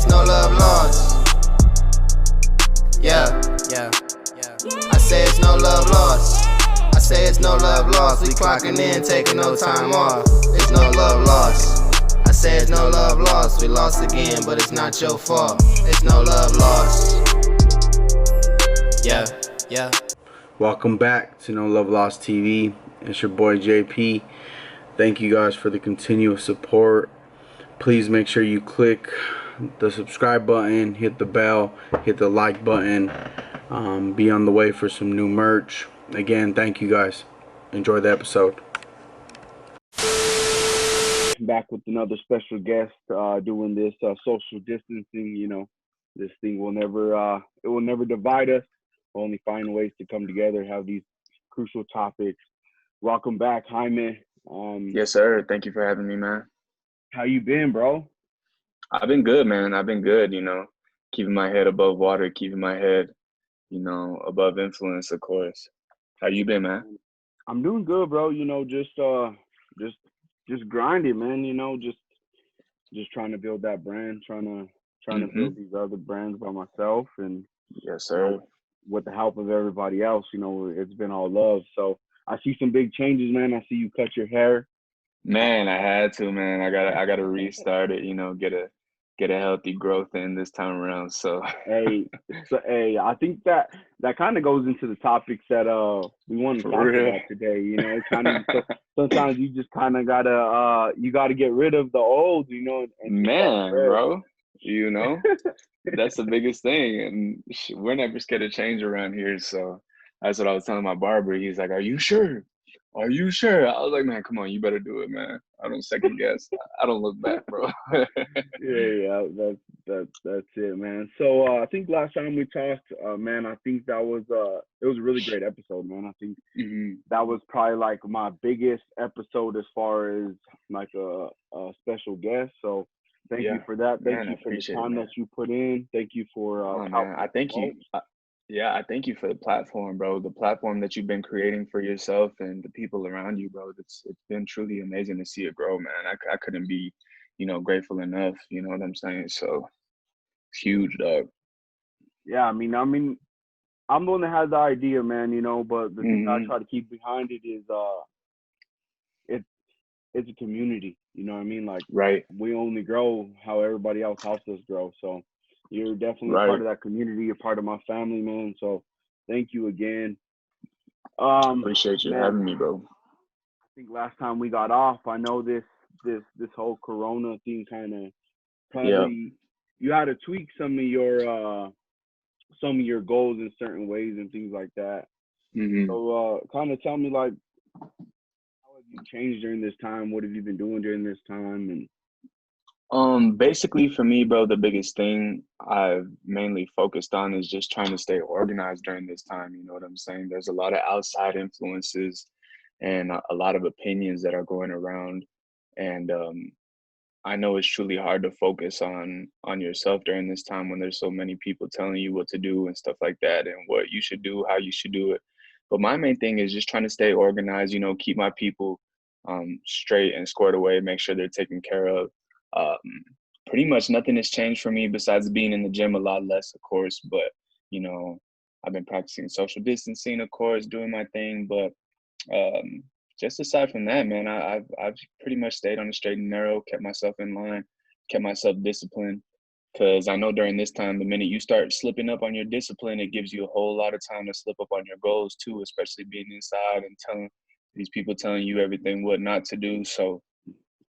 no love lost. Yeah. I say it's no love lost. I say it's no love lost. We clocking in, taking no time off. It's no love lost. I say it's no love lost. We lost again, but it's not your fault. It's no love lost. Yeah. Welcome back to No Love Lost TV. It's your boy JP. Thank you guys for the continuous support. Please make sure you click the subscribe button, hit the bell, hit the like button. Be on the way for some new merch. Again, thank you guys. Enjoy the episode. Back with another special guest doing this social distancing. You know, this thing will never divide us. We'll only find ways to come together, have these crucial topics. Welcome back, Jaime. Yes, sir. Thank you for having me, man. How you been, bro? I've been good, man. I've been good, keeping my head above water, keeping my head, above influence, of course. How you been, man? I'm doing good, bro. You know, just grinding, man. You know, just trying to build that brand, trying to build these other brands by myself, and yes, sir. With the help of everybody else. You know, it's been all love. So I see some big changes, man. I see you cut your hair. Man, I had to, man. I gotta restart it. Get a healthy growth in this time around. So hey, I think that kind of goes into the topics that we want to talk about today. You know, it kind of sometimes you just kind of gotta get rid of the old. You know, and man, bro. That's the biggest thing, and we're never scared of change around here. So that's what I was telling my barber. He's like, "Are you sure? Are you sure?" I was like, "Man, come on, you better do it, man. I don't second guess. I don't look back, bro." yeah, that's it, man. So I think last time we talked, man, I think that was it was a really great episode, man. I think that was probably like my biggest episode as far as like a special guest. So thank you for that. Thank you for the time that you put in. Thank you for I thank you. I thank you for the platform, bro. The platform that you've been creating for yourself and the people around you, bro. It's been truly amazing to see it grow, man. I couldn't be, grateful enough. You know what I'm saying? So it's huge, dog. Yeah, I mean, I'm the one that had the idea, man. You know, but the thing I try to keep behind it is, it's a community. You know what I mean? Like, right. We only grow how everybody else helps us grow. So you're definitely part of that community. You're part of my family, man. So thank you again. Appreciate you having me, bro. I think last time we got off, I know this whole Corona thing kind of probably you had to tweak some of your goals in certain ways and things like that. So kind of tell me, like, how have you changed during this time? What have you been doing during this time? And basically for me, bro, the biggest thing I've mainly focused on is just trying to stay organized during this time. You know what I'm saying? There's a lot of outside influences and a lot of opinions that are going around. And I know it's truly hard to focus on yourself during this time when there's so many people telling you what to do and stuff like that and what you should do, how you should do it. But my main thing is just trying to stay organized, keep my people straight and squared away, make sure they're taken care of. Pretty much nothing has changed for me besides being in the gym a lot less, of course, but I've been practicing social distancing, of course, doing my thing, but just aside from that, man, I've pretty much stayed on the straight and narrow, kept myself in line, kept myself disciplined, because I know during this time, the minute you start slipping up on your discipline, it gives you a whole lot of time to slip up on your goals too, especially being inside and telling these people telling you everything what not to do. So,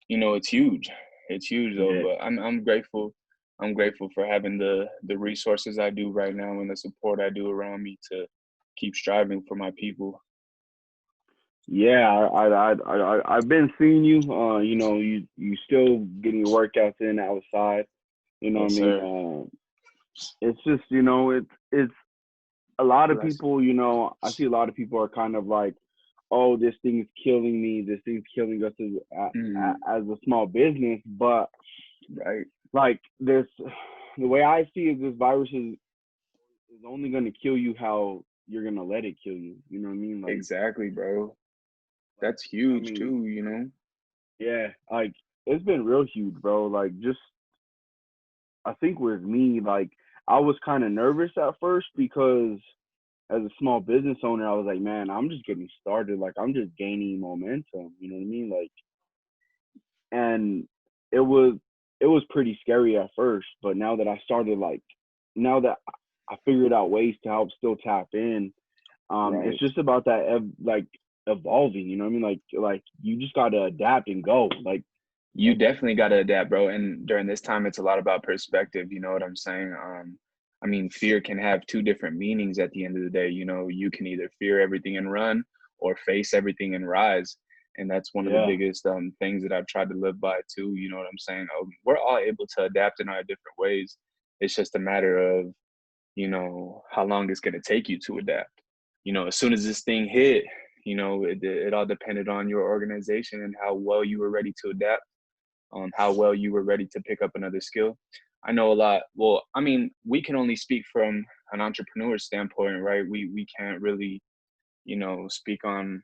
it's huge. It's huge though, but I'm grateful. I'm grateful for having the resources I do right now and the support I do around me to keep striving for my people. Yeah, I've been seeing you. You still getting your workouts in outside. You know what I mean? It's just it's a lot of people. I see a lot of people are kind of like, oh, this thing is killing me. This thing's killing us as a small business. But like this, the way I see it, this virus is only going to kill you how you're going to let it kill you. You know what I mean? Like, exactly, bro. That's huge too, Yeah, like it's been real huge, bro. Like just I think with me, like I was kind of nervous at first because as a small business owner, I was like, man, I'm just getting started. Like I'm just gaining momentum. You know what I mean? Like, and it was it was pretty scary at first, but now that I started like now that I figured out ways to help still tap in, it's Right. just about that like evolving. You know what I mean? Like you just gotta adapt and go. You definitely got to adapt, bro. And during this time, it's a lot about perspective. You know what I'm saying? I mean, fear can have two different meanings at the end of the day. You know, you can either fear everything and run or face everything and rise. And that's one of the yeah, biggest things that I've tried to live by too. You know what I'm saying? We're all able to adapt in our different ways. It's just a matter of, how long it's going to take you to adapt. As soon as this thing hit, it all depended on your organization and how well you were ready to adapt, how well you were ready to pick up another skill. I know a lot. Well, I mean, we can only speak from an entrepreneur standpoint, right? We can't really, speak on,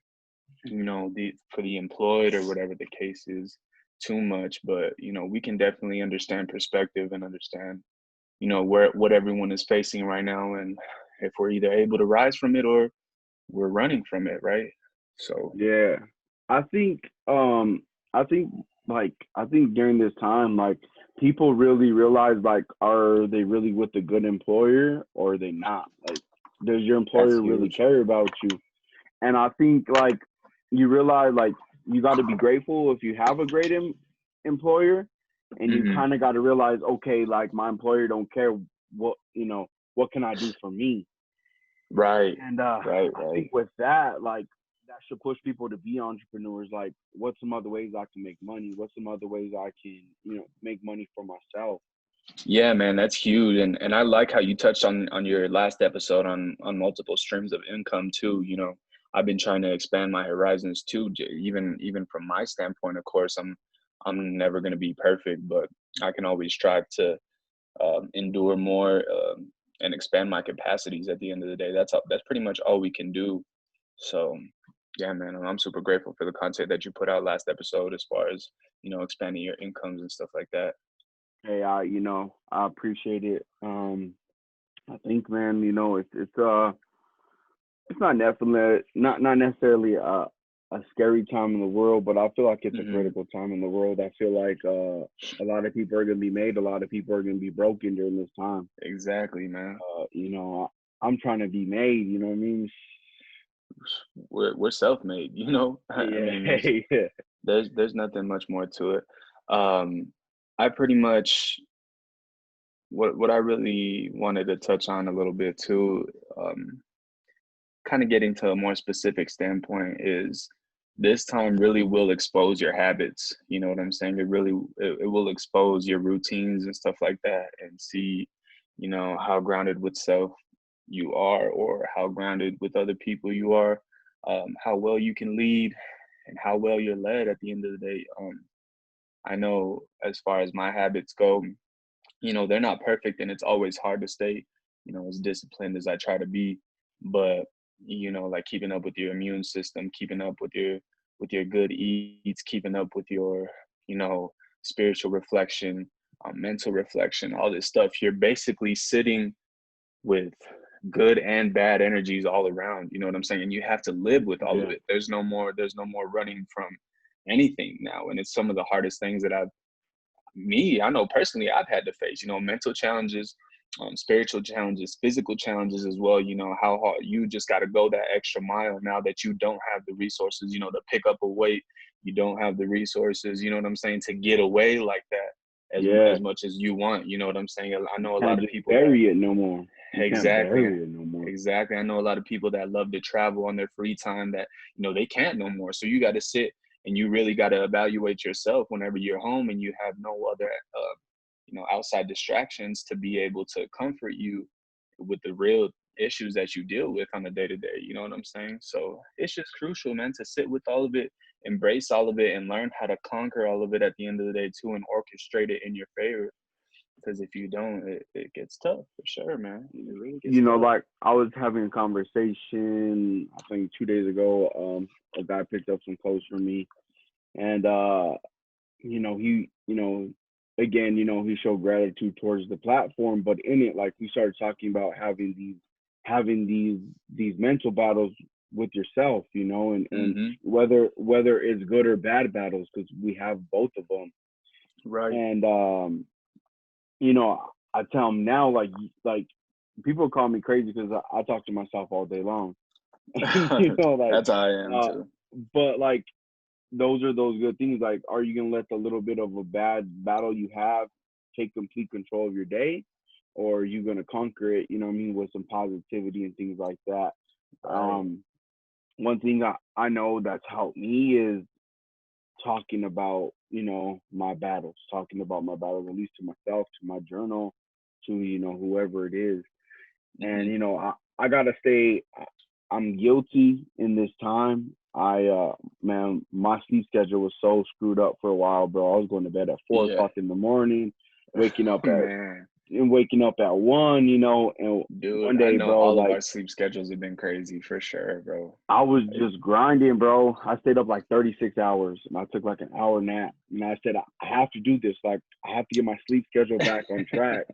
the for the employed or whatever the case is too much, but we can definitely understand perspective and understand, where what everyone is facing right now, and if we're either able to rise from it or we're running from it, right? So, yeah. I think I think I think during this time like people really realize like are they really with a good employer or are they not? Like does your that's employer really huge. care about you? And I think like you realize like you got to be grateful if you have a great employer, and you Hmm. kind of got to realize okay, like my employer don't care what what can I do for me. Right, And right, I think right. with that, like that should push people to be entrepreneurs. Like, what's some other ways I can make money? What's some other ways I can, make money for myself? Yeah, man, that's huge. And I like how you touched on your last episode on multiple streams of income too. I've been trying to expand my horizons too, even from my standpoint, of course, I'm never going to be perfect, but I can always strive to endure more, and expand my capacities at the end of the day. That's pretty much all we can do. So, yeah, man, I'm super grateful for the content that you put out last episode as far as, expanding your incomes and stuff like that. Hey, I appreciate it. I think, man, it's not necessarily a scary time in the world, but I feel like it's a Hmm. critical time in the world. I feel like a lot of people are gonna be made, a lot of people are gonna be broken during this time. Exactly, man. I'm trying to be made. You know what I mean? We're self-made, you know. I Yeah, mean, there's yeah, there's there's nothing much more to it. I pretty much what I really wanted to touch on a little bit too, um, kind of getting to a more specific standpoint is this time really will expose your habits. You know what I'm saying? It will expose your routines and stuff like that, and see, how grounded with self you are, or how grounded with other people you are, how well you can lead, and how well you're led at the end of the day. I know as far as my habits go, they're not perfect, and it's always hard to stay, as disciplined as I try to be. But, like keeping up with your immune system, keeping up with your good eats, keeping up with your, you know, spiritual reflection, mental reflection, all this stuff, you're basically sitting with good and bad energies all around. You know what I'm saying? And you have to live with all of yeah, it. There's no more running from anything now. And it's some of the hardest things that I know personally I've had to face, mental challenges, spiritual challenges, physical challenges as well. How hard you just got to go that extra mile now that you don't have the resources, to pick up a weight. You don't have the resources, you know what I'm saying, to get away like that as yeah. much as you want. You know what I'm saying? I You know a lot can't of just people that bury it no more. You can't exactly, bury it no more. exactly. I know a lot of people that love to travel on their free time that, they can't no more. So you got to sit and you really got to evaluate yourself whenever you're home and you have no other, outside distractions to be able to comfort you with the real issues that you deal with on a day to day. You know what I'm saying? So it's just crucial, man, to sit with all of it, embrace all of it, and learn how to conquer all of it at the end of the day too, and orchestrate it in your favor. Because if you don't, it gets tough for sure, man. It really gets tough. Like I was having a conversation, I think 2 days ago. A guy picked up some clothes for me, and he again, he showed gratitude towards the platform, but in it, like, we started talking about having these mental battles with yourself, and whether it's good or bad battles, because we have both of them. Right. And I tell them now, like people call me crazy because I talk to myself all day long. Like, that's how I am too. But like, those are those good things. Like, are you gonna let the little bit of a bad battle you have take complete control of your day, or are you gonna conquer it? With some positivity and things like that. Right. One thing I know that's helped me is talking about my battles, at least to myself, to my journal, to whoever it is. And I gotta say, I'm guilty in this time. Man, my sleep schedule was so screwed up for a while, bro. I was going to bed at 4 o'clock in the morning, waking up at 1, and Dude, one day, I know bro, all of like, our sleep schedules have been crazy for sure, bro. I was just grinding, bro. I stayed up like 36 hours, and I took like an hour nap. And I said, I have to do this. Like, I have to get my sleep schedule back on track.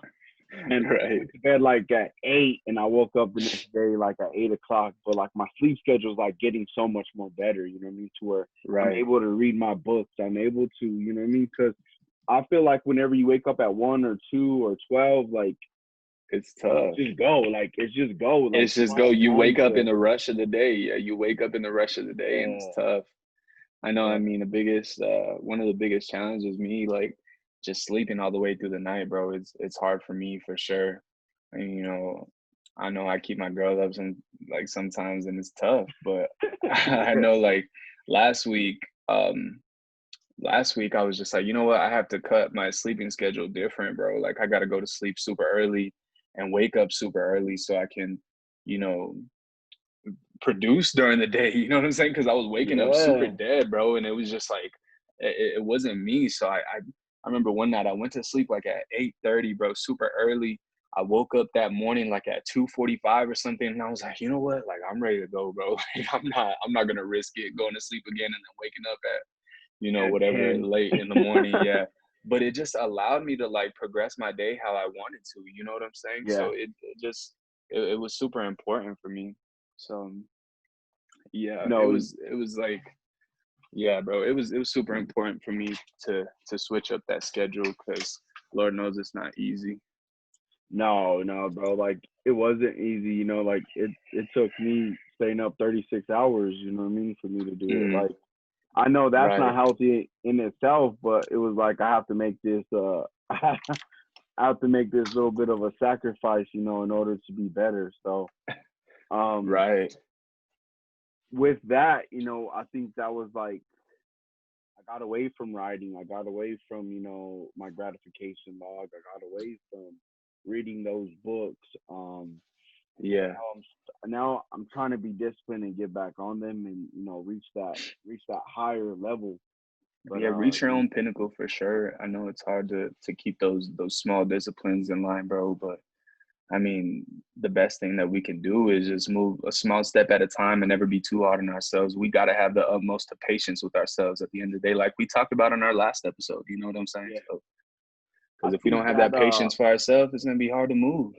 And I went to bed like at 8, and I woke up the next day like at 8 o'clock. But like, my sleep schedule is like getting so much more better, you know what I mean? To where I'm able to read my books. I'm able to, you know what I mean? Because I feel like whenever you wake up at 1 or 2 or 12, like, it's tough. Just go. Like, it's just go. Like, it's just go. You wake up in the rush of the day. Yeah, you wake up in the rush of the day, and it's tough. I know. I mean, one of the biggest challenges me, like, just sleeping all the way through the night, bro. It's hard for me for sure. And I know I keep my girl up sometimes, and it's tough. But I know, like, last week I was just like, you know what? I have to cut my sleeping schedule different, bro. Like, I got to go to sleep super early and wake up super early so I can, produce during the day. You know what I'm saying? Because I was waking up super dead, bro, and it was just like it wasn't me. So I remember one night I went to sleep like at 8:30, bro, super early. I woke up that morning like at 2:45 or something, and I was like, you know what? Like, I'm ready to go, bro. Like, I'm not gonna risk it going to sleep again and then waking up at whatever 10. late in the morning. Yeah. But it just allowed me to like progress my day how I wanted to. You know what I'm saying? Yeah. So it was super important for me. So yeah, No, it was like, yeah, bro, it was super important for me to switch up that schedule, because Lord knows it's not easy. No, bro. Like, it wasn't easy, like, it took me staying up 36 hours, you know what I mean, for me to do it. Like, I know that's not healthy in itself, but it was like, I have to make this I have to make this little bit of a sacrifice, in order to be better. So with that, I think that was like, I got away from writing. I got away from, my gratification log. I got away from reading those books. Now I'm trying to be disciplined and get back on them, and reach that higher level. But reach your own pinnacle for sure. I know it's hard to keep those small disciplines in line, bro, but I mean, the best thing that we can do is just move a small step at a time and never be too hard on ourselves. We got to have the utmost of patience with ourselves at the end of the day, like we talked about in our last episode. You know what I'm saying? Because if we don't have that patience for ourselves, it's going to be hard to move.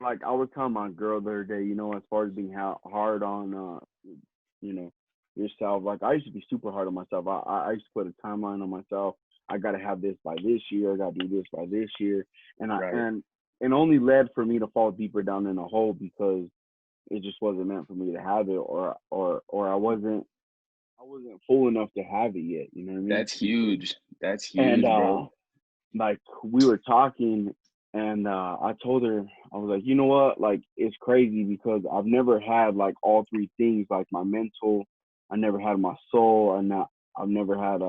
Like, I was telling my girl the other day, as far as being hard on, yourself. Like, I used to be super hard on myself. I used to put a timeline on myself. I got to have this by this year. I got to do this by this year. And and it only led for me to fall deeper down in a hole, because it just wasn't meant for me to have it, or I wasn't full enough to have it yet. You know what I mean? That's huge. That's huge, bro. Like, we were talking, and I told her, I was like, you know what? Like, it's crazy because I've never had like all three things, like my mental, I never had my soul, and I've never had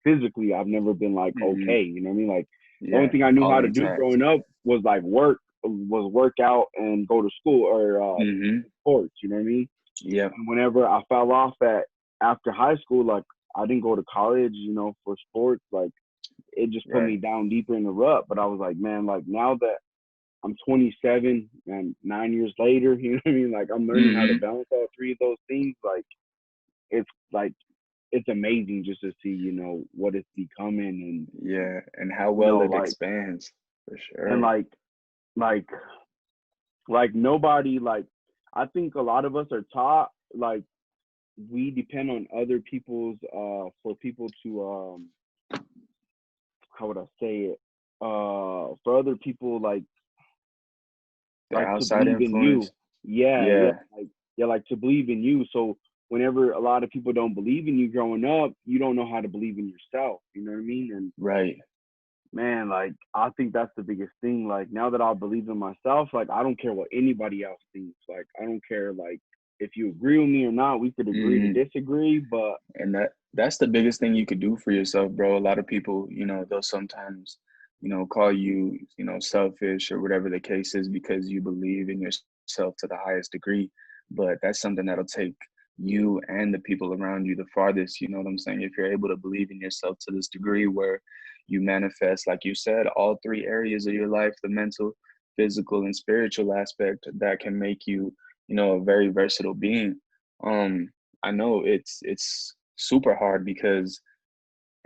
physically, I've never been like okay. You know what I mean? Like, the only thing I knew how to do growing up was like work out and go to school, or sports. You know what I mean? Yeah. And whenever I fell off after high school, like, I didn't go to college, for sports. Like, it just put me down deeper in the rut. But I was like, man, like, now that I'm 27 and 9 years later, you know what I mean? Like, I'm learning how to balance all three of those things. Like, it's like, it's amazing just to see, what it's becoming, Yeah, and how and well it like, expands for and sure. like nobody, like, I think a lot of us are taught, like, we depend on other people's, for people to, how would I say it? For other people, The to outside believe in you. influence. Yeah, yeah, Yeah, like to believe in you. So whenever a lot of people don't believe in you growing up, you don't know how to believe in yourself. You know what I mean? And right. man, like, I think that's the biggest thing. Like, now that I believe in myself, like, I don't care what anybody else thinks. Like, I don't care, like, if you agree with me or not. We could agree to Hmm. disagree, but And that's the biggest thing you could do for yourself, bro. A lot of people, they'll sometimes, call you, selfish or whatever the case is because you believe in yourself to the highest degree. But that's something that'll take you and the people around you the farthest. You know what I'm saying? If you're able to believe in yourself to this degree where you manifest, like you said, all three areas of your life, the mental, physical, and spiritual aspect, that can make you, a very versatile being. Um, I know it's super hard because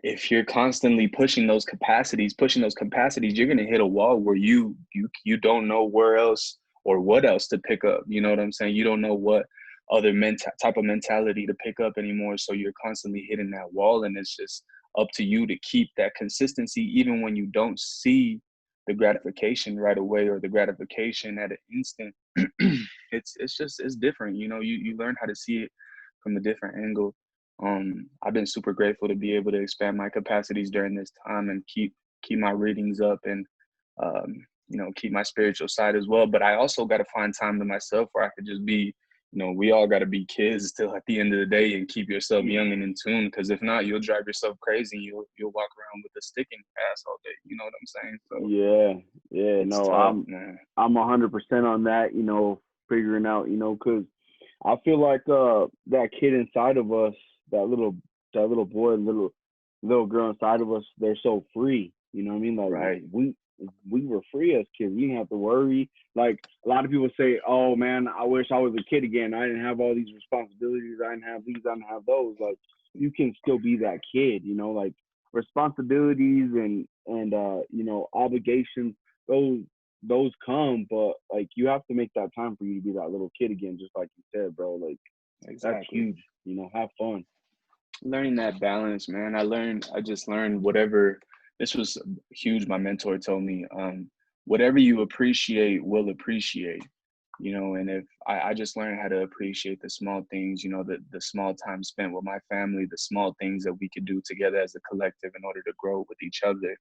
if you're constantly pushing those capacities, you're gonna hit a wall where you don't know where else or what else to pick up. You know what I'm saying? You don't know what other type of mentality to pick up anymore. So you're constantly hitting that wall, and it's just up to you to keep that consistency, even when you don't see the gratification right away or the gratification at an instant. It's different. You learn how to see it from a different angle. I've been super grateful to be able to expand my capacities during this time and keep my readings up and keep my spiritual side as well. But I also got to find time to myself where I could just be, we all got to be kids still at the end of the day and keep yourself young and in tune. Because if not, you'll drive yourself crazy. You'll walk around with a stick in your ass all day. You know what I'm saying? So yeah, yeah, it's no, tough, man. I'm 100% on that. Figuring out, because I feel like that kid inside of us, that little boy, little girl inside of us, they're so free. You know what I mean? Like, Right. we were free as kids. We didn't have to worry. Like, a lot of people say, "Oh man, I wish I was a kid again. I didn't have all these responsibilities. I didn't have these. I didn't have those." Like, you can still be that kid. Like, responsibilities and obligations. Those come, but like, you have to make that time for you to be that little kid again, just like you said, bro. Like, that's Exactly. huge. Have fun. Learning that balance, man. I just learned whatever. This was huge. My mentor told me, whatever you appreciate will appreciate. And if I just learned how to appreciate the small things, the small time spent with my family, the small things that we could do together as a collective in order to grow with each other.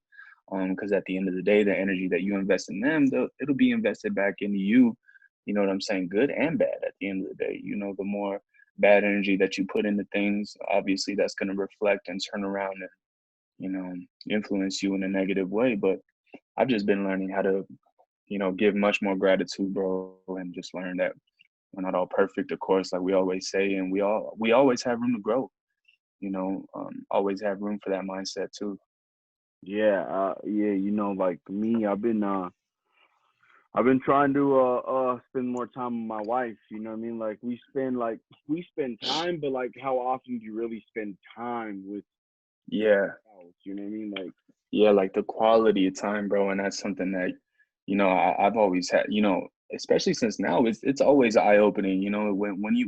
Because at the end of the day, the energy that you invest in them, it'll be invested back into you. You know what I'm saying? Good and bad at the end of the day. The more bad energy that you put into things, obviously that's going to reflect and turn around and, influence you in a negative way. But I've just been learning how to, give much more gratitude, bro, and just learn that we're not all perfect, of course, like we always say, and we always have room to grow, always have room for that mindset too. Yeah, yeah. Like me, I've been trying to spend more time with my wife. You know what I mean? Like, we spend time, but like, how often do you really spend time with Yeah. spouse? You know what I mean? Like, Yeah, like the quality of time, bro, and that's something that, I've always had, especially since now it's always eye opening,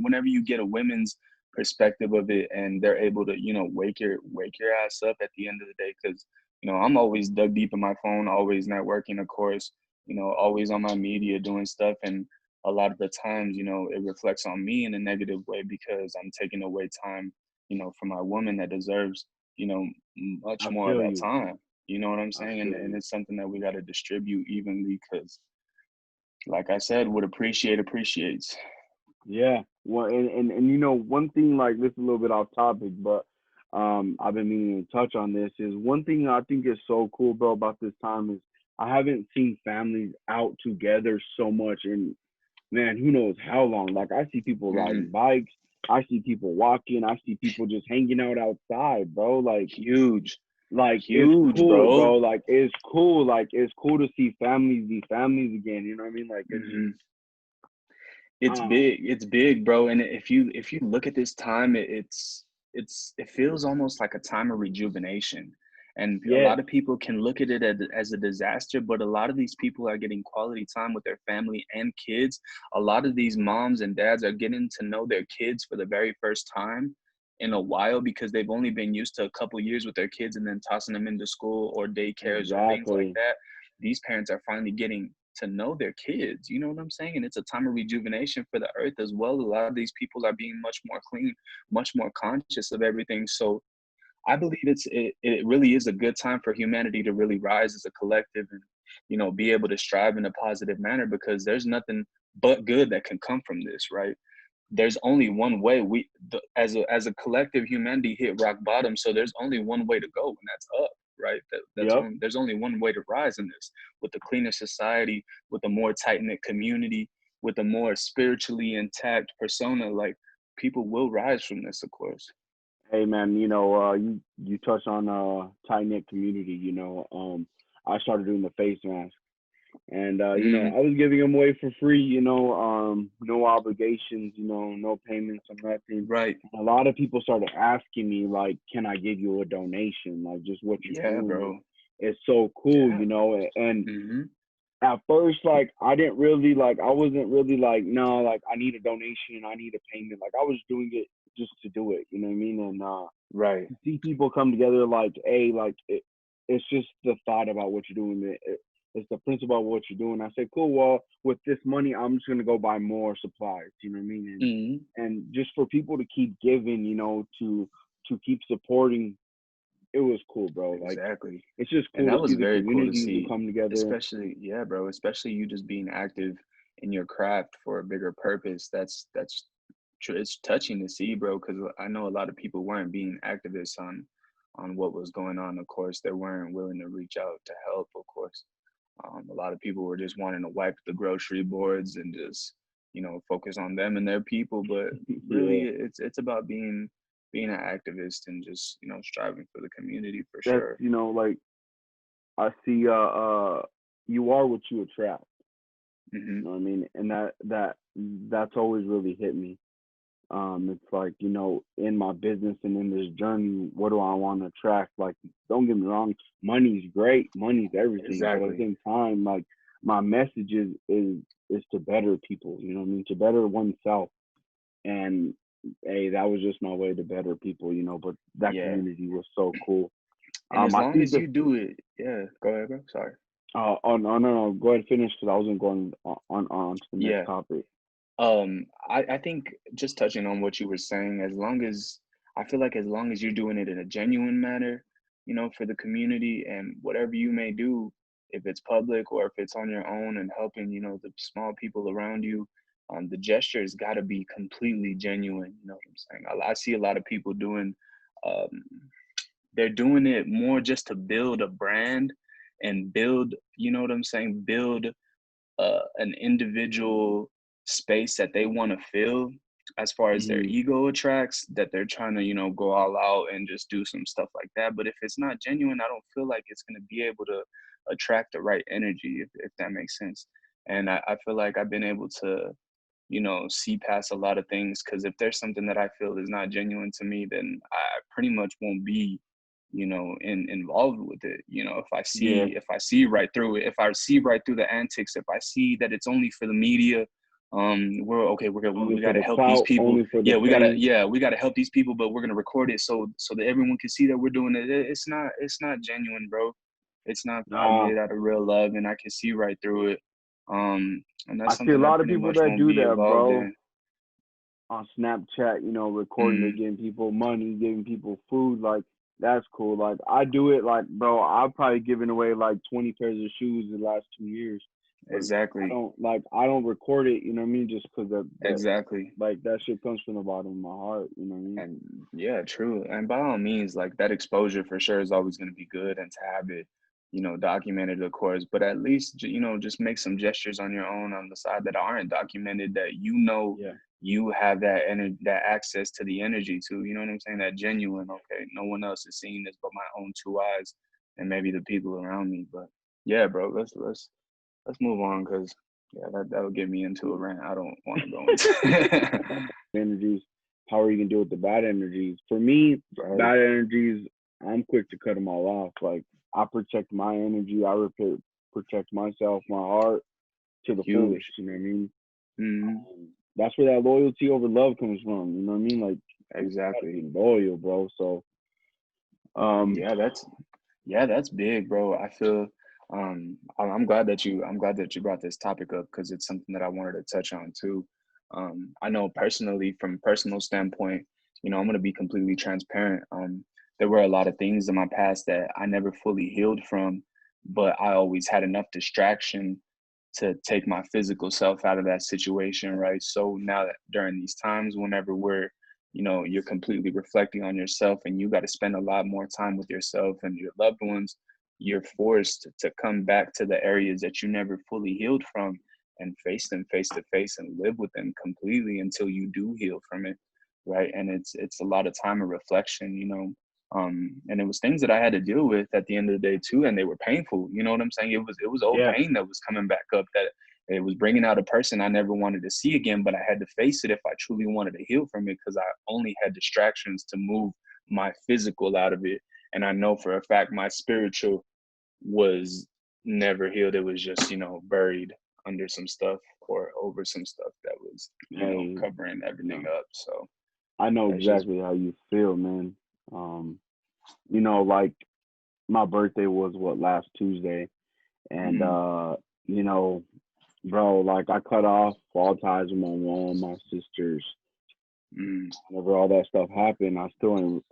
whenever you get a women's perspective of it and they're able to, wake your ass up at the end of the day, because I'm always dug deep in my phone, always networking, of course, always on my media doing stuff, and a lot of the times, it reflects on me in a negative way because I'm taking away time, from my woman that deserves, much I more of feel that you. time. You know what I'm I saying? And, feel and you. it's something that we got to distribute evenly because, like I said, what appreciates. Yeah. Well, and one thing, like, this is a little bit off topic, but I've been meaning to touch on this, is one thing I think is so cool, bro, about this time is I haven't seen families out together so much in, man, who knows how long. Like, I see people Hmm. riding bikes, I see people walking, I see people just hanging out outside, bro. Huge, It's huge, cool, bro. bro. Like, it's cool to see families be families again. You know what I mean? Like, it's just, Hmm. I It's don't know. big. It's big, bro. And if you look at this time, it's it feels almost like a time of rejuvenation. And a Yes, lot of people can look at it as a disaster, but a lot of these people are getting quality time with their family and kids. A lot of these moms and dads are getting to know their kids for the very first time in a while, because they've only been used to a couple years with their kids and then tossing them into school or daycares or things like exactly. that. These parents are finally getting to know their kids, you know what I'm saying? And it's a time of rejuvenation for the earth as well. A lot of these people are being much more clean, much more conscious of everything. So I believe it really is a good time for humanity to really rise as a collective and, be able to strive in a positive manner, because there's nothing but good that can come from this, right? There's only one way. As a collective, humanity hit rock bottom, so there's only one way to go, and that's up, right? Yep. There's only one way to rise in this, with a cleaner society, with a more tight knit community, with a more spiritually intact persona. Like, people will rise from this, of course. Hey man, you touched on tight knit community. I started doing the face mask, and Mm, I was giving them away for free. No obligations. No payments or nothing. right. A lot of people started asking me like, "Can I give you a donation? Like, just what you're Yeah, doing bro. is so cool." Yeah. And Mm-hmm. at first, like, I didn't really like, I wasn't really like, no, like, I need a donation, I need a payment. Like, I was doing it just to do it. You know what I mean? And Right. to see people come together, like, hey, like, it's just the thought about what you're doing. It's the principle of what you're doing. I said, cool. Well, with this money, I'm just gonna go buy more supplies. You know what I mean? Mm-hmm. And just for people to keep giving, to keep supporting, it was cool, bro. Like, Exactly. it's just And cool to that was see the very cool to community to see, come together. especially, yeah, bro, especially you just being active in your craft for a bigger purpose. It's touching to see, bro, because I know a lot of people weren't being activists on what was going on. Of course, they weren't willing to reach out to help, of course. A lot of people were just wanting to wipe the grocery boards and just, focus on them and their people. But really, Yeah, it's about being an activist and just, striving for the community for that's sure. like I see. You are what you attract. Hmm. You know what I mean? And that's always really hit me. It's like, in my business and in this journey, what do I want to attract? Like, don't get me wrong, money's great, money's everything, but at the Exactly. same time, like, my message is to better people. You know what I mean? To better oneself. And hey, that was just my way to better people. But that Yeah. community was so cool. And as I long see as the. you do it, yeah, go ahead, bro. Sorry. Oh no, no, go ahead, finish because I wasn't going on to the next Yeah. topic. I think, just touching on what you were saying, I feel like as long as you're doing it in a genuine manner, for the community, and whatever you may do, if it's public or if it's on your own and helping, the small people around you, the gesture has got to be completely genuine. You know what I'm saying? I see a lot of people um, they're doing it more just to build a brand and build, you know what I'm saying? Build an individual space that they want to fill, as far as their Hmm. ego attracts, that they're trying to, go all out and just do some stuff like that. But if it's not genuine, I don't feel like it's going to be able to attract the right energy, if that makes sense. And I feel like I've been able to, see past a lot of things, because if there's something that I feel is not genuine to me, then I pretty much won't be, involved with it. Yeah, If I see right through it, if I see right through the antics, if I see that it's only for the media, we're okay, only we for got to the help these clout, people. only for the Yeah, fame. we got to help these people, but we're going to record it so that everyone can see that we're doing it. It's not genuine, bro. It's not Nah, made out of real love, and I can see right through it. And I that's see a something I lot of pretty people much that won't do be that, involved bro. in. On Snapchat, recording, they Mm, giving people money, giving people food. Like, that's cool. Like, I do it. Like, bro, I've probably given away like 20 pairs of shoes in the last 2 years, but exactly. I don't record it. You know what I mean? Just because that Exactly. like that shit comes from the bottom of my heart. You know what I mean? And yeah, true. And by all means, like, that exposure for sure is always going to be good, and to have it, documented, of course, but at least, just make some gestures on your own on the side that aren't documented, that, Yeah. you have that that access to the energy to, you know what I'm saying? That genuine, okay, no one else is seeing this but my own two eyes and maybe the people around me. But yeah, bro, let's move on, because yeah, that'll get me into a rant I don't want to go into. Energies. how are you gonna deal with the bad energies? For me, Right. bad energies, I'm quick to cut them all off. Like I protect my energy, protect myself, my heart to the fullest. Huge. You know what I mean? Hmm. That's where that loyalty over love comes from. You know what I mean? Like you gotta Exactly. be loyal, bro. So um, Yeah, that's big, bro. I feel I'm glad that you brought this topic up because it's something that I wanted to touch on too. I know personally, from a personal standpoint, I'm gonna be completely transparent. There were a lot of things in my past that I never fully healed from, but I always had enough distraction to take my physical self out of that situation, right? So now that during these times, whenever you're completely reflecting on yourself and you got to spend a lot more time with yourself and your loved ones, you're forced to come back to the areas that you never fully healed from and face them face to face and live with them completely until you do heal from it, right? And it's a lot of time of reflection, and it was things that I had to deal with at the end of the day too, and they were painful. You know what I'm saying? It was old yeah, pain that was coming back up, that it was bringing out a person I never wanted to see again, but I had to face it if I truly wanted to heal from it, because I only had distractions to move my physical out of it. And I know for a fact my spiritual was never healed. It was just, buried under some stuff or over some stuff that was, hey, covering everything no, up. So I know that's just, exactly how you feel, man. Um, like my birthday was what last Tuesday, and mm, you know, bro, like I cut off all ties with my mom, my sisters. mm, Whenever all that stuff happened, I still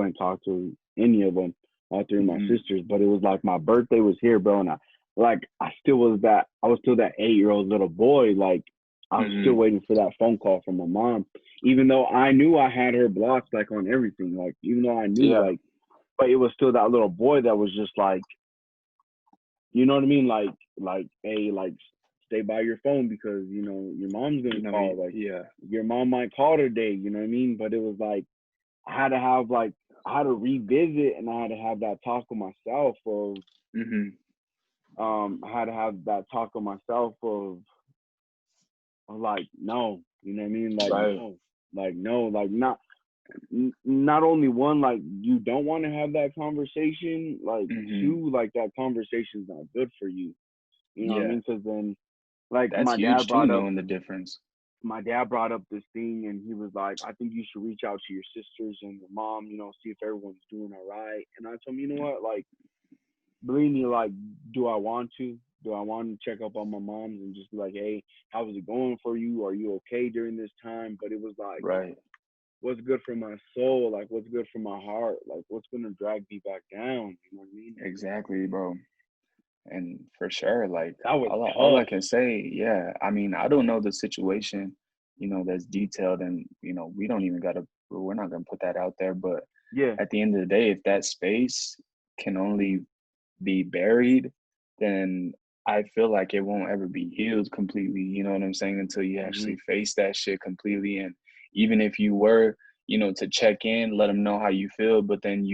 ain't talked to any of them, all three of my mm, sisters. But it was like my birthday was here, bro, and I was still that 8-year-old little boy. Like I was still mm, waiting for that phone call from my mom, even though I knew I had her blocked like on everything. Like even though I knew yeah, like, but it was still that little boy that was just like, you know what I mean? Like, hey, like, stay by your phone because your mom's gonna call. Like, yeah, your mom might call today. You know what I mean? But it was like I had to revisit and I had to have that talk with myself of mm, I had to have that talk with myself of like no, you know what I mean? right, Like no, like not only one, like you don't want to have that conversation, like mm, two, like that conversation's not good for you. You know what I yeah. mean? Because then, like That's huge too, knowing the difference. my dad brought up this thing, and he was like, "I think you should reach out to your sisters and your mom, see if everyone's doing all right." And I told him, you know what, like, believe me, like, do I want to? Do I want to check up on my moms and just be like, "Hey, how's it going for you? Are you okay during this time?" But it was like, Right. what's good for my soul? Like, what's good for my heart? Like, what's gonna drag me back down? You know what I mean? Exactly, bro. And for sure, like That was all I tough. can say, yeah. I mean, I don't know the situation, that's detailed, and we don't even gotta. We're not gonna put that out there. But Yeah. at the end of the day, if that space can only be buried, then I feel like it won't ever be healed completely. You know what I'm saying? Until you Hmm. actually face that shit completely. And even if you were, to check in, let them know how you feel, but then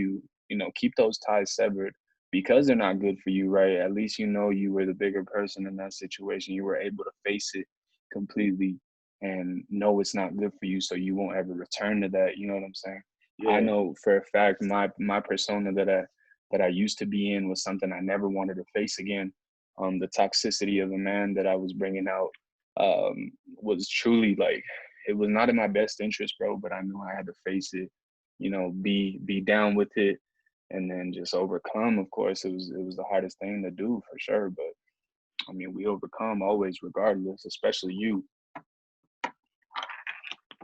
keep those ties severed because they're not good for you, right? At least you were the bigger person in that situation. You were able to face it completely and know it's not good for you, so you won't ever return to that. You know what I'm saying? I Yeah. know for a fact my persona that I used to be in was something I never wanted to face again. The toxicity of the man that I was bringing out was truly like it was not in my best interest, bro. But I knew I had to face it, be down with it, and then just overcome. Of course, it was the hardest thing to do for sure. But I mean, we overcome always, regardless. Especially you.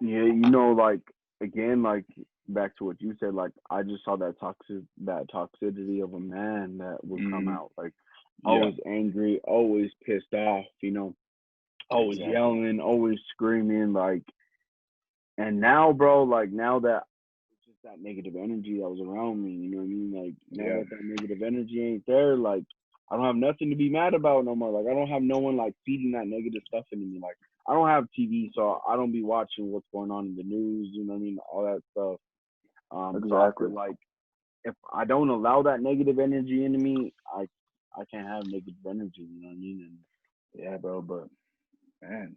Yeah, like again, like back to what you said, like I just saw that toxicity of a man that would come Hmm. out, like Yeah, always angry, always pissed off, always exactly. yelling, always screaming, like. And now, bro, like now that it's just that negative energy that was around me, you know what I mean? Like now Yeah, that negative energy ain't there, like I don't have nothing to be mad about no more. Like I don't have no one like feeding that negative stuff into me. Like I don't have TV, so I don't be watching what's going on in the news. You know what I mean? All that stuff. So I feel exactly. like if I don't allow that negative energy into me, I can't have negative energy. You know what I mean? And Yeah, bro. But man,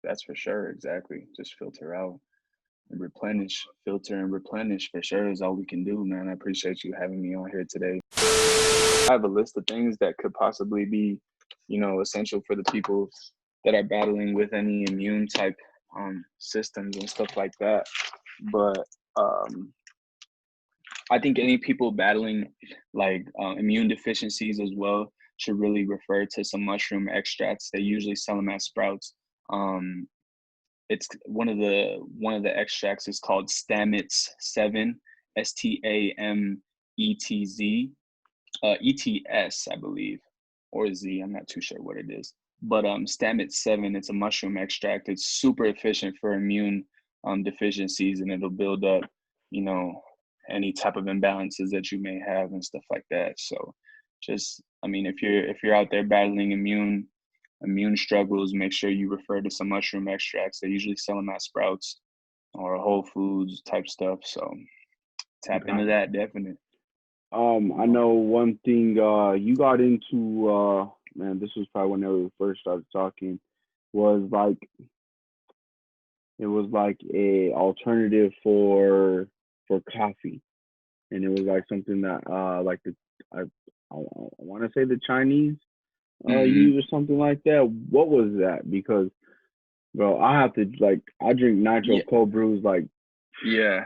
that's for sure. Exactly. Just filter out. replenish, filter and replenish for sure is all we can do, man. I appreciate you having me on here today. I have a list of things that could possibly be, essential for the people that are battling with any immune type systems and stuff like that. But I think any people battling like immune deficiencies as well should really refer to some mushroom extracts. They usually sell them at Sprouts. It's one of the extracts is called Stamets 7, STAMETZ, ETS, I believe, or Z. I'm not too sure what it is. But Stamets 7, it's a mushroom extract. It's super efficient for immune deficiencies, and it'll build up, any type of imbalances that you may have and stuff like that. So if you're out there battling immune struggles, make sure you refer to some mushroom extracts. They usually sell them at Sprouts or Whole Foods type stuff. So tap into that, definitely. I know one thing you got into, man, this was probably whenever we first started talking, was like it was like a alternative for coffee, and it was like something that like I want to say the Chinese use or something like that. What was that? Because bro, I have to I drink nitro cold brews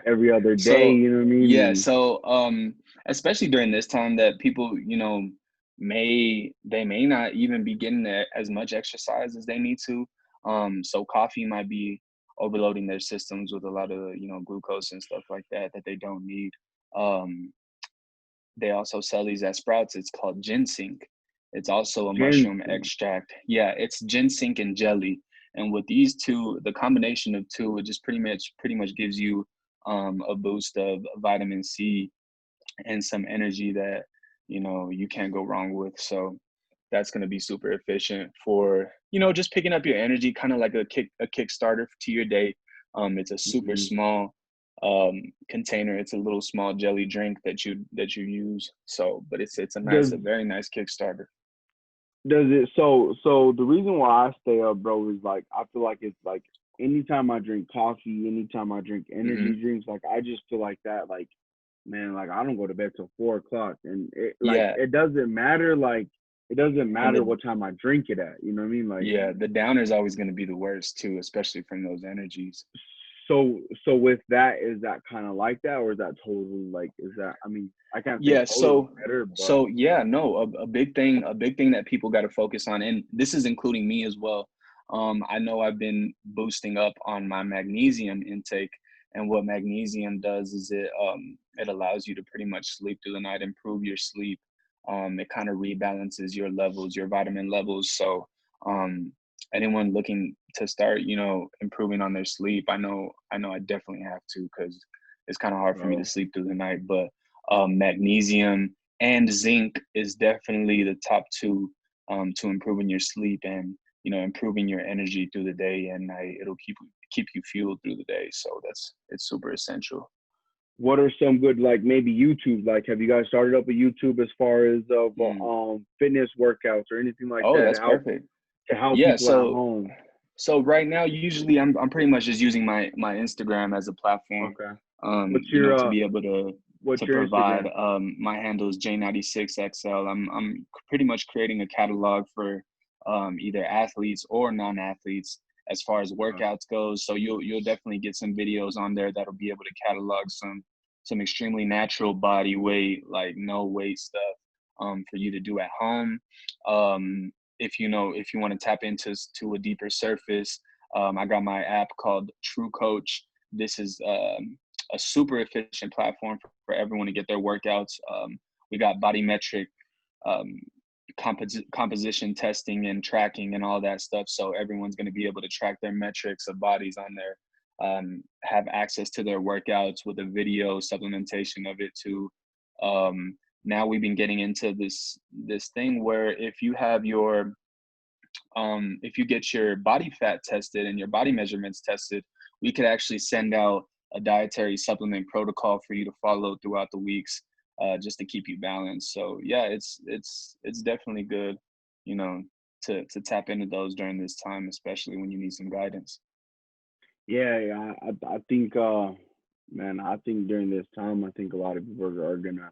every other day. You know what I mean? Yeah. So especially during this time that people may not even be getting as much exercise as they need to. So coffee might be overloading their systems with a lot of glucose and stuff like that they don't need. They also sell these at Sprouts. It's called ginseng. It's also a mushroom extract. Yeah, it's ginseng and jelly. And with these two, the combination of two, it just pretty much gives you a boost of vitamin C and some energy that you can't go wrong with. So that's going to be super efficient for just picking up your energy, kind of like a kickstarter to your day. It's a super small container. It's a little small jelly drink that you use. So, but it's a very nice kickstarter. Does it so the reason why I stay up, bro, is I feel like it's anytime I drink coffee, anytime I drink energy drinks, I just feel like that, man, I don't go to bed till 4:00, and it doesn't matter, it doesn't matter what time I drink it at, you know what I mean? The downer is always going to be the worst too, especially from those energies. So with that, is that kind of like that, or is that totally is that, I mean, I can't say totally better, but... a big thing that people got to focus on, and this is including me as well. I know I've been boosting up on my magnesium intake, and what magnesium does is it allows you to pretty much sleep through the night, improve your sleep. It kind of rebalances your levels, your vitamin levels. So anyone looking to start, improving on their sleep, I know I definitely have to, because it's kind of hard for me to sleep through the night. But magnesium and zinc is definitely the top two to improving your sleep and improving your energy through the day and night. It'll keep you fueled through the day. So it's super essential. What are some good, maybe YouTube, have you guys started up a YouTube as far as fitness workouts or anything like that? Oh, that's perfect. To help people at home. So right now, usually I'm pretty much just using my Instagram as a platform. Okay. What's your to be able to provide. Instagram? My handle is J96XL. I'm pretty much creating a catalog for either athletes or non-athletes as far as workouts goes. So you'll definitely get some videos on there that'll be able to catalog some extremely natural body weight, no weight stuff for you to do at home. If you want to tap into a deeper surface, I got my app called True Coach. This is a super efficient platform for everyone to get their workouts. We got body metric, composition testing and tracking and all that stuff. So everyone's going to be able to track their metrics of bodies on there, have access to their workouts with a video supplementation of it too. Now we've been getting into this thing where if you have if you get your body fat tested and your body measurements tested, we could actually send out a dietary supplement protocol for you to follow throughout the weeks, just to keep you balanced. So yeah, it's definitely good, to tap into those during this time, especially when you need some guidance. Yeah, I think, man, I think during this time, I think a lot of people are gonna.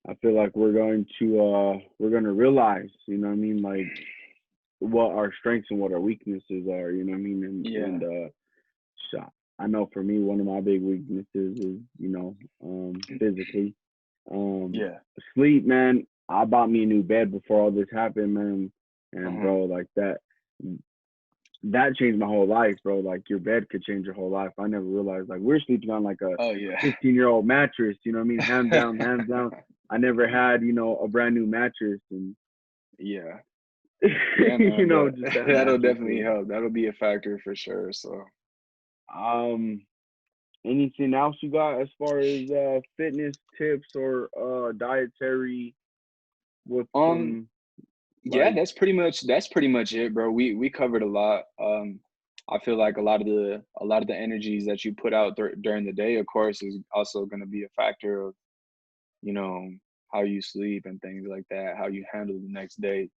I feel like we're gonna realize, you know what I mean, like what our strengths and what our weaknesses are, you know what I mean, Yeah, and so I know for me, one of my big weaknesses is, physically, um, yeah, sleep, man. I bought me a new bed before all this happened, man, and uh-huh. bro, like that changed my whole life, bro. Like your bed could change your whole life. I never realized like we're sleeping on like a Oh yeah. 15-year-old mattress, you know what I mean? Hands down, hands down. I never had, a brand new mattress and Yeah. Yeah, man, just that that'll mattress definitely was help. That'll be a factor for sure. So, um anything else you got as far as fitness tips or dietary with um, some yeah, like that's pretty much it, bro. We covered a lot. I feel like a lot of the energies that you put out during the day, of course, is also going to be a factor of you know how you sleep and things like that, how you handle the next day.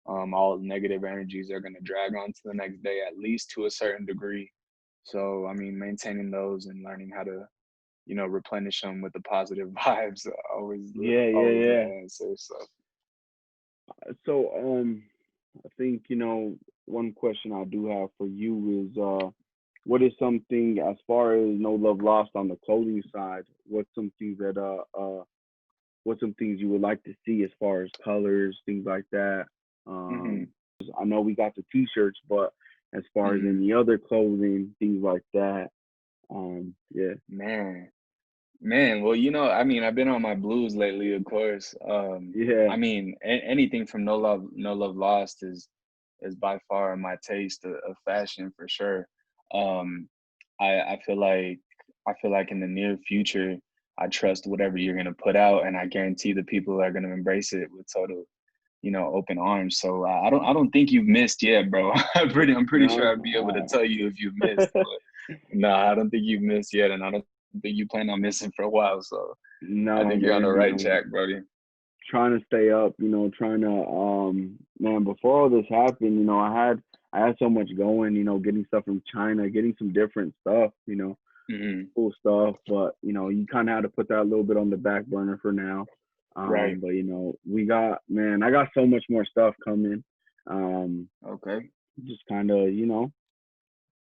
All negative energies are going to drag on to the next day, at least to a certain degree. So, I mean, maintaining those and learning how to replenish them with the positive vibes, yeah, yeah, always yeah. the answer. So, So I think, one question I do have for you is what is something as far as no love lost on the clothing side, what's some things you would like to see as far as colors, things like that. hmm I know we got the t-shirts, but as far as hmm any other clothing, things like that, yeah, man, man. Well, I mean, I've been on my blues lately, of course. yeah, I mean, anything from No Love Lost is by far my taste of fashion for sure. Um, I feel like in the near future, I trust whatever you're gonna put out, and I guarantee the people are gonna embrace it with total open arms. So I don't think you've missed yet, bro. I'm pretty sure I'd be able to no, tell you if you've missed, but no, I don't think you've missed yet, and I don't think you plan on missing for a while. So I no, think you're on the man, right track, buddy. trying to stay up, trying to man, before all this happened, I had so much going, getting stuff from China, getting some different stuff, Hmm. cool stuff, but you kind of had to put that a little bit on the back burner for now. Right. But we got, man, I got so much more stuff coming. Okay. Just kind of,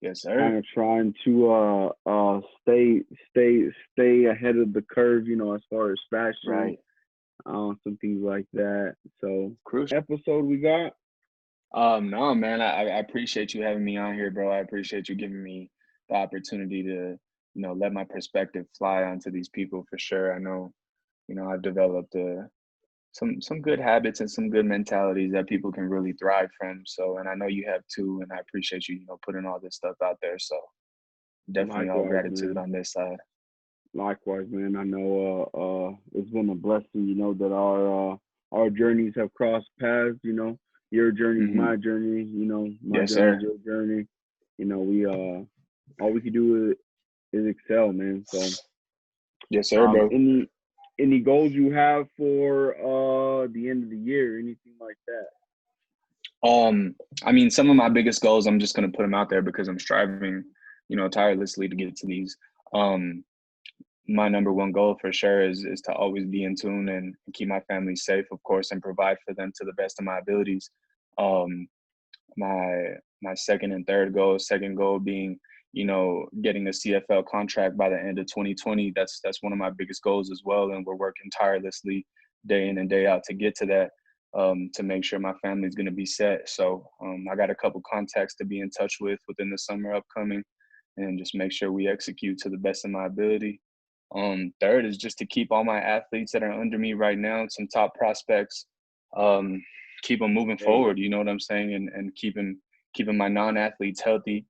Yes, kind sir. of trying to stay ahead of the curve, as far as fashion, Right. some things like that. So Crucial. episode we got. No, man, I appreciate you having me on here, bro. I appreciate you giving me the opportunity to, let my perspective fly onto these people for sure. I know, I've developed some good habits and some good mentalities that people can really thrive from. So, and I know you have too, and I appreciate you, putting all this stuff out there. So definitely all Likewise, gratitude man. on this side. Likewise, man. I know it's been a blessing, that our journeys have crossed paths, Your journey's Hmm. my journey, my Yes, journey's sir. your journey. We all we can do is excel, man. So Yes, sir, bro. any goals you have for the end of the year, anything like that? Um, I mean, some of my biggest goals, I'm just gonna put them out there because I'm striving, tirelessly to get to these. Um, my number one goal for sure is to always be in tune and keep my family safe, of course, and provide for them to the best of my abilities. Um, my second and third goal, second goal being, getting a CFL contract by the end of 2020. That's one of my biggest goals as well, and we're working tirelessly day in and day out to get to that. To make sure my family's going to be set. So I got a couple contacts to be in touch with within the summer upcoming, and just make sure we execute to the best of my ability. Third is just to keep all my athletes that are under me right now, some top prospects, um, keep them moving Hey, forward. You know what I'm saying, and keeping my non-athletes healthy,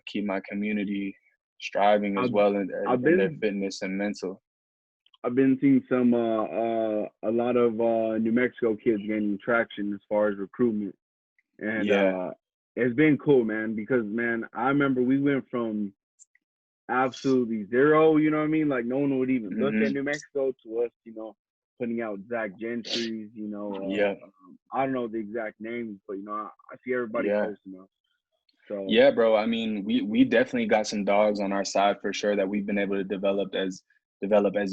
keep my community striving as I've well I've in their been fitness and mental. I've been seeing some a lot of New Mexico kids gaining traction as far as recruitment, and Yeah. it's been cool, man. Because man, I remember we went from absolutely zero, you know what I mean? Like no one would even look at Hmm. New Mexico to us, putting out Zach Gentry's, Yeah. I don't know the exact names, but I see everybody Yeah. posting them. So Yeah, bro. I mean, we definitely got some dogs on our side for sure that we've been able to develop as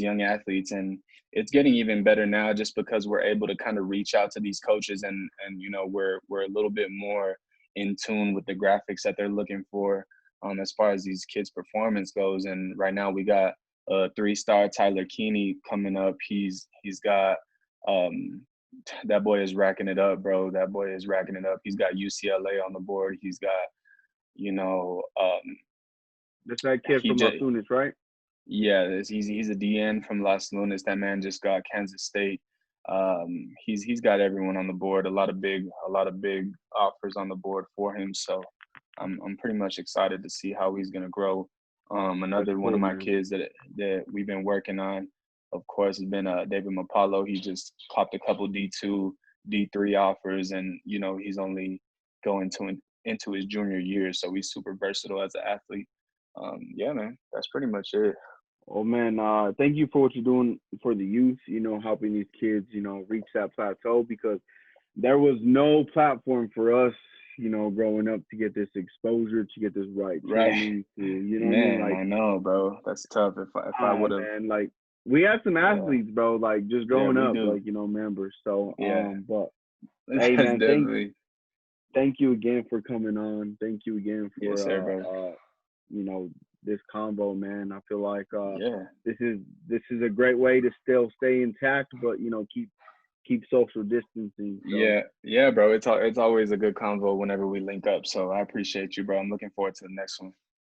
young athletes, and it's getting even better now just because we're able to kind of reach out to these coaches, and you know we're a little bit more in tune with the graphics that they're looking for as far as these kids' performance goes. And right now we got a 3-star Tyler Keeney coming up. He's got um that boy is racking it up, bro. That boy is racking it up. He's got UCLA on the board. He's got, you know, that's that kid he from just Tunis, right? yeah, he's a DN from Las Lunas. That man just got Kansas State. He's got everyone on the board. A lot of big offers on the board for him. So I'm pretty much excited to see how he's gonna grow. That's Another one cool, of my man. kids that we've been working on, of course, has been David Mapalo. He just popped a couple D2, D3 offers, and you know he's only going into his junior year, so he's super versatile as an athlete. Yeah, man, that's pretty much it. Oh man, thank you for what you're doing for the youth. You know, helping these kids, you know, reach that plateau because there was no platform for us, you know, growing up to get this exposure, to get this right Right. training, to you know what I mean? Man, Like, I know, bro. That's tough. If I would have, man, like we had some yeah, athletes, bro, like just yeah, growing we up, do. like, you know, members. So, Yeah, but hey, that's man, definitely thank you again for coming on. Thank you again yes, for sir, bro. you know, this combo, man. I feel like Yeah, this is this is a great way to still stay intact, but you know, keep social distancing. So yeah, yeah, bro. It's always a good convo whenever we link up. So I appreciate you, bro. I'm looking forward to the next one.